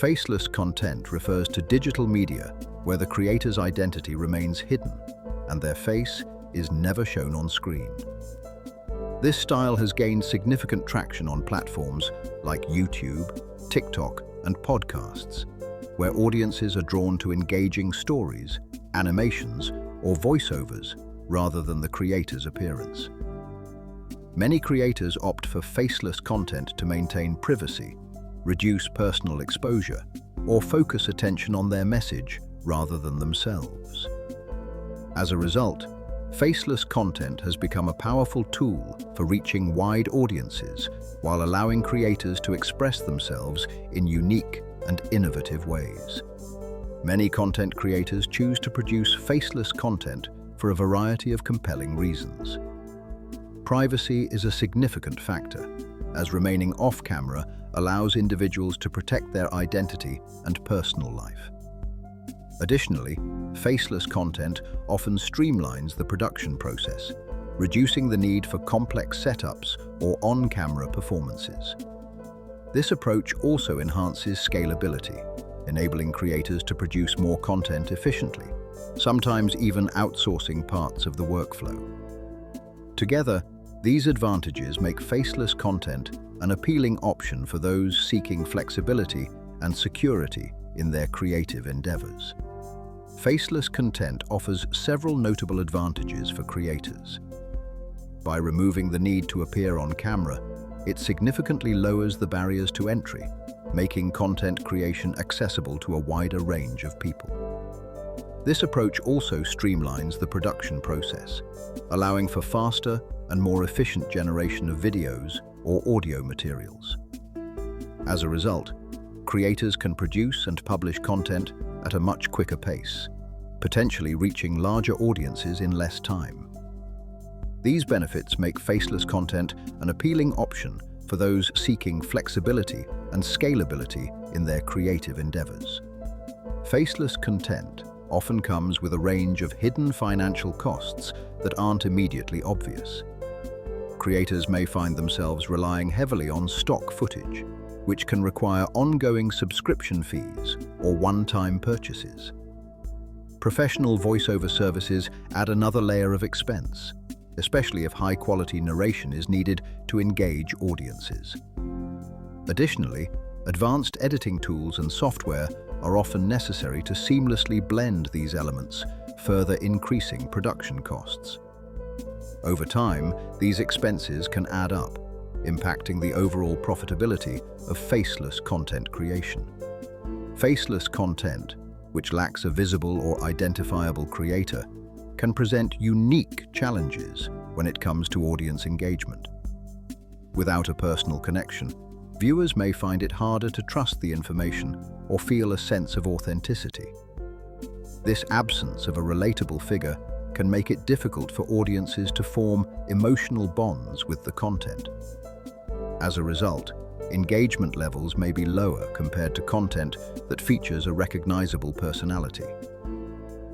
Faceless content refers to digital media where the creator's identity remains hidden and their face is never shown on screen. This style has gained significant traction on platforms like YouTube, TikTok, and podcasts, where audiences are drawn to engaging stories, animations, or voiceovers rather than the creator's appearance. Many creators opt for faceless content to maintain privacy, reduce personal exposure, or focus attention on their message rather than themselves. As a result, faceless content has become a powerful tool for reaching wide audiences while allowing creators to express themselves in unique and innovative ways. Many content creators choose to produce faceless content for a variety of compelling reasons. Privacy is a significant factor, as remaining off-camera allows individuals to protect their identity and personal life. Additionally, faceless content often streamlines the production process, reducing the need for complex setups or on-camera performances. This approach also enhances scalability, enabling creators to produce more content efficiently, sometimes even outsourcing parts of the workflow. Together, these advantages make faceless content an appealing option for those seeking flexibility and security in their creative endeavors. Faceless content offers several notable advantages for creators. By removing the need to appear on camera, it significantly lowers the barriers to entry, making content creation accessible to a wider range of people. This approach also streamlines the production process, allowing for faster and more efficient generation of videos or audio materials. As a result, creators can produce and publish content at a much quicker pace, potentially reaching larger audiences in less time. These benefits make faceless content an appealing option for those seeking flexibility and scalability in their creative endeavors. Faceless content often comes with a range of hidden financial costs that aren't immediately obvious. Creators may find themselves relying heavily on stock footage, which can require ongoing subscription fees or one-time purchases. Professional voiceover services add another layer of expense, especially if high-quality narration is needed to engage audiences. Additionally, advanced editing tools and software are often necessary to seamlessly blend these elements, further increasing production costs. Over time, these expenses can add up, impacting the overall profitability of faceless content creation. Faceless content, which lacks a visible or identifiable creator, can present unique challenges when it comes to audience engagement. Without a personal connection, viewers may find it harder to trust the information or feel a sense of authenticity. This absence of a relatable figure can make it difficult for audiences to form emotional bonds with the content. As a result, engagement levels may be lower compared to content that features a recognizable personality.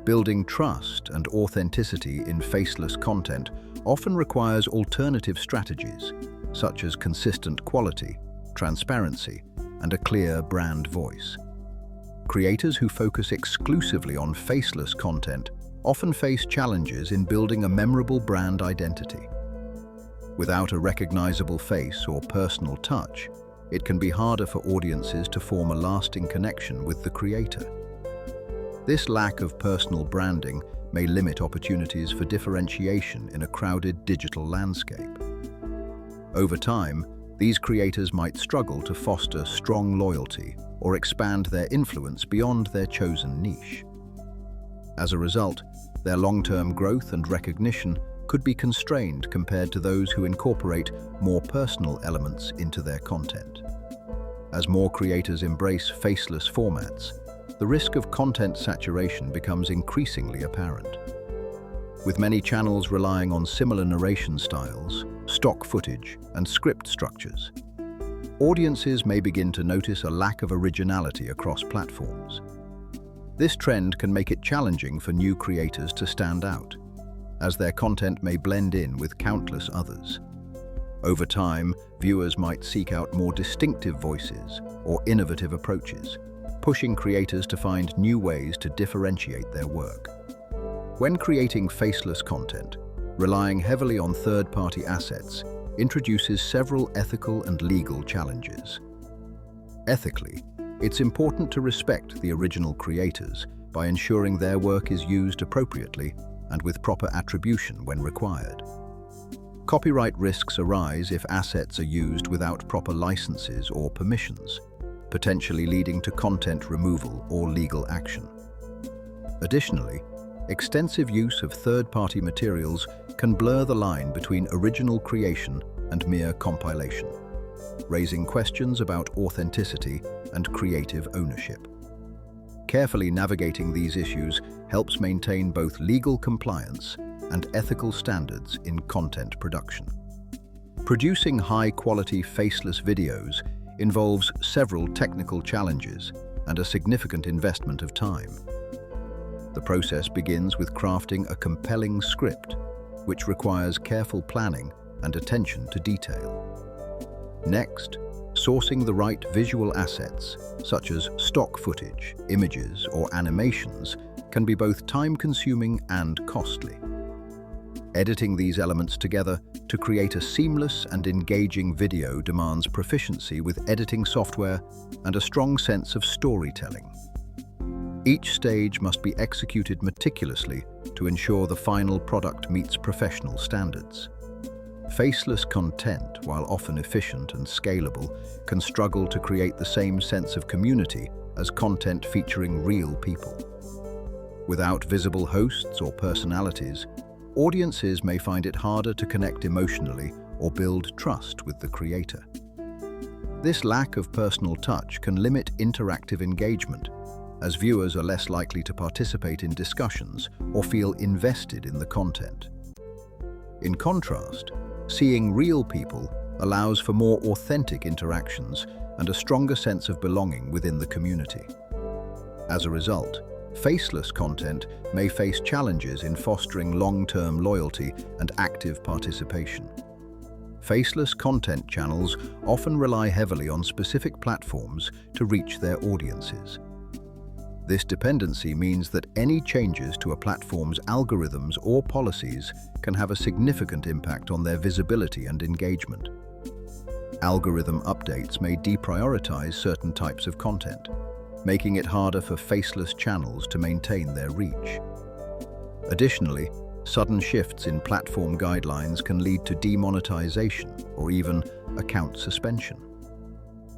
Building trust and authenticity in faceless content often requires alternative strategies, such as consistent quality, transparency, and a clear brand voice. Creators who focus exclusively on faceless content often face challenges in building a memorable brand identity. Without a recognizable face or personal touch, it can be harder for audiences to form a lasting connection with the creator. This lack of personal branding may limit opportunities for differentiation in a crowded digital landscape. Over time, these creators might struggle to foster strong loyalty or expand their influence beyond their chosen niche. As a result, their long-term growth and recognition could be constrained compared to those who incorporate more personal elements into their content. As more creators embrace faceless formats, the risk of content saturation becomes increasingly apparent. With many channels relying on similar narration styles, stock footage, and script structures, audiences may begin to notice a lack of originality across platforms. This trend can make it challenging for new creators to stand out, as their content may blend in with countless others. Over time, viewers might seek out more distinctive voices or innovative approaches, pushing creators to find new ways to differentiate their work. When creating faceless content, relying heavily on third-party assets introduces several ethical and legal challenges. Ethically, it's important to respect the original creators by ensuring their work is used appropriately and with proper attribution when required. Copyright risks arise if assets are used without proper licenses or permissions, potentially leading to content removal or legal action. Additionally, extensive use of third-party materials can blur the line between original creation and mere compilation, raising questions about authenticity and creative ownership. Carefully navigating these issues helps maintain both legal compliance and ethical standards in content production. Producing high-quality faceless videos involves several technical challenges and a significant investment of time. The process begins with crafting a compelling script, which requires careful planning and attention to detail. Next, sourcing the right visual assets, such as stock footage, images, or animations, can be both time-consuming and costly. Editing these elements together to create a seamless and engaging video demands proficiency with editing software and a strong sense of storytelling. Each stage must be executed meticulously to ensure the final product meets professional standards. Faceless content, while often efficient and scalable, can struggle to create the same sense of community as content featuring real people. Without visible hosts or personalities, audiences may find it harder to connect emotionally or build trust with the creator. This lack of personal touch can limit interactive engagement, as viewers are less likely to participate in discussions or feel invested in the content. In contrast, seeing real people allows for more authentic interactions and a stronger sense of belonging within the community. As a result, faceless content may face challenges in fostering long-term loyalty and active participation. Faceless content channels often rely heavily on specific platforms to reach their audiences. This dependency means that any changes to a platform's algorithms or policies can have a significant impact on their visibility and engagement. Algorithm updates may deprioritize certain types of content, making it harder for faceless channels to maintain their reach. Additionally, sudden shifts in platform guidelines can lead to demonetization or even account suspension.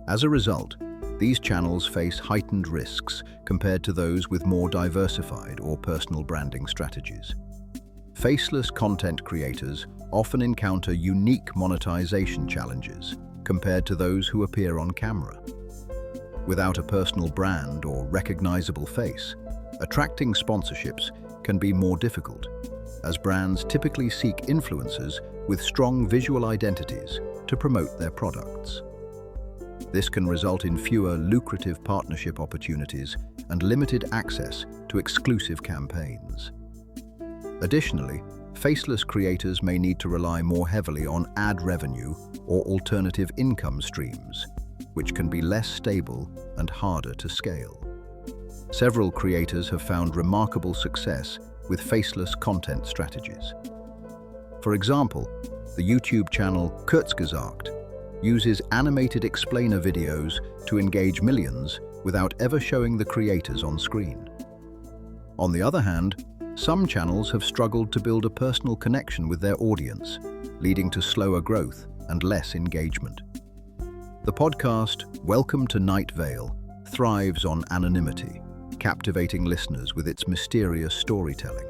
As a result, these channels face heightened risks compared to those with more diversified or personal branding strategies. Faceless content creators often encounter unique monetization challenges compared to those who appear on camera. Without a personal brand or recognizable face, attracting sponsorships can be more difficult, as brands typically seek influencers with strong visual identities to promote their products. This can result in fewer lucrative partnership opportunities and limited access to exclusive campaigns. Additionally, faceless creators may need to rely more heavily on ad revenue or alternative income streams, which can be less stable and harder to scale. Several creators have found remarkable success with faceless content strategies. For example, the YouTube channel Kurzgesagt uses animated explainer videos to engage millions without ever showing the creators on screen. On the other hand, some channels have struggled to build a personal connection with their audience, leading to slower growth and less engagement. The podcast, Welcome to Night Vale, thrives on anonymity, captivating listeners with its mysterious storytelling.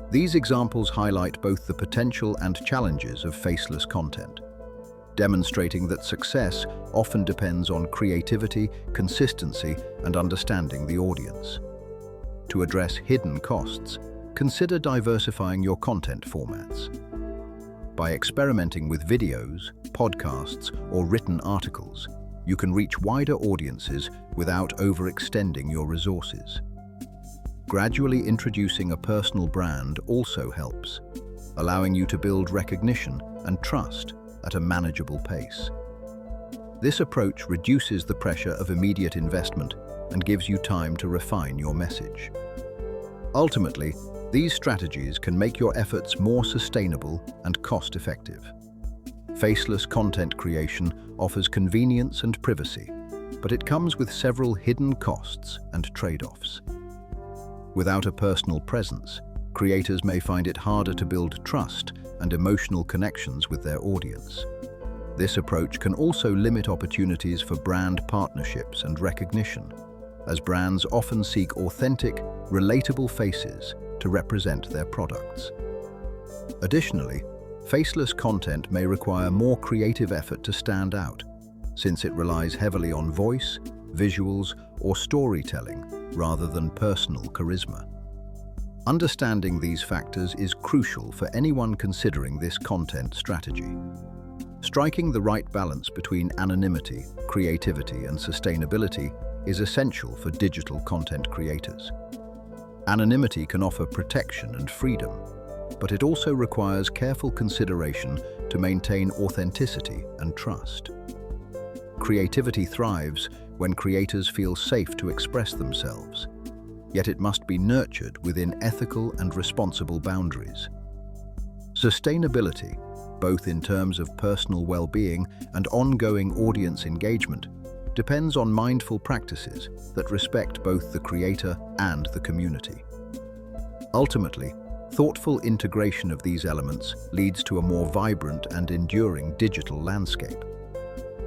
These examples highlight both the potential and challenges of faceless content, demonstrating that success often depends on creativity, consistency, and understanding the audience. To address hidden costs, consider diversifying your content formats. By experimenting with videos, podcasts, or written articles, you can reach wider audiences without overextending your resources. Gradually introducing a personal brand also helps, allowing you to build recognition and trust at a manageable pace. This approach reduces the pressure of immediate investment and gives you time to refine your message. Ultimately, these strategies can make your efforts more sustainable and cost-effective. Faceless content creation offers convenience and privacy, but it comes with several hidden costs and trade-offs. Without a personal presence, creators may find it harder to build trust and emotional connections with their audience. This approach can also limit opportunities for brand partnerships and recognition, as brands often seek authentic, relatable faces to represent their products. Additionally, faceless content may require more creative effort to stand out, since it relies heavily on voice, visuals, or storytelling rather than personal charisma. Understanding these factors is crucial for anyone considering this content strategy. Striking the right balance between anonymity, creativity, and sustainability is essential for digital content creators. Anonymity can offer protection and freedom, but it also requires careful consideration to maintain authenticity and trust. Creativity thrives when creators feel safe to express themselves, yet it must be nurtured within ethical and responsible boundaries. Sustainability, both in terms of personal well-being and ongoing audience engagement, depends on mindful practices that respect both the creator and the community. Ultimately, thoughtful integration of these elements leads to a more vibrant and enduring digital landscape.